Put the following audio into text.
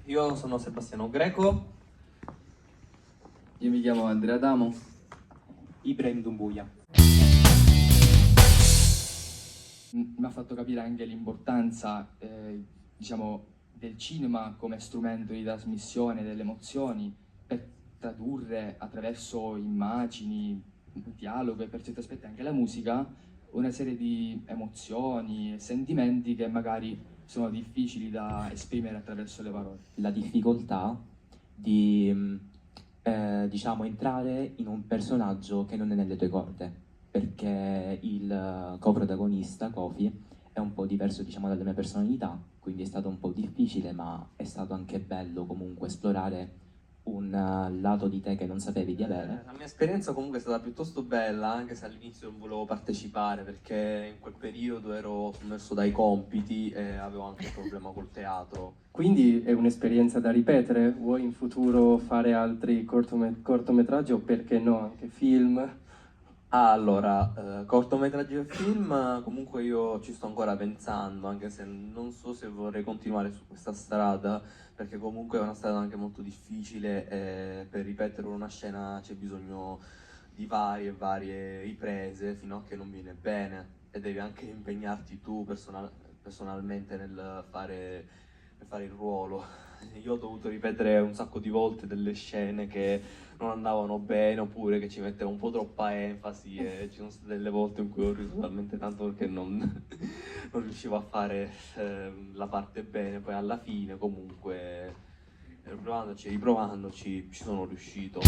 Io sono Sebastiano Greco. Io mi chiamo Andrea Adamo. Ibrahim Dumbuya. Mi ha fatto capire anche l'importanza, diciamo, del cinema come strumento di trasmissione delle emozioni per tradurre attraverso immagini, dialogo e per certi aspetti anche la musica una serie di emozioni e sentimenti che magari sono difficili da esprimere attraverso le parole. La difficoltà di diciamo entrare in un personaggio che non è nelle tue corde, perché il coprotagonista, Kofi, è un po' diverso diciamo dalla mia personalità, quindi è stato un po' difficile, ma è stato anche bello comunque esplorare un lato di te che non sapevi di avere. La mia esperienza comunque è stata piuttosto bella, anche se all'inizio non volevo partecipare perché in quel periodo ero sommerso dai compiti e avevo anche un problema col teatro. Quindi è un'esperienza da ripetere? Vuoi in futuro fare altri cortometraggi o perché no anche film? Allora, cortometraggi e film, comunque io ci sto ancora pensando, anche se non so se vorrei continuare su questa strada, perché comunque è una strada anche molto difficile e per ripetere una scena c'è bisogno di varie e varie riprese fino a che non viene bene e devi anche impegnarti tu personalmente nel fare il ruolo. Io ho dovuto ripetere un sacco di volte delle scene che non andavano bene oppure che ci metteva un po' troppa enfasi e ci sono state delle volte in cui ho riso talmente tanto perché non riuscivo a fare la parte bene, poi alla fine comunque riprovandoci ci sono riuscito.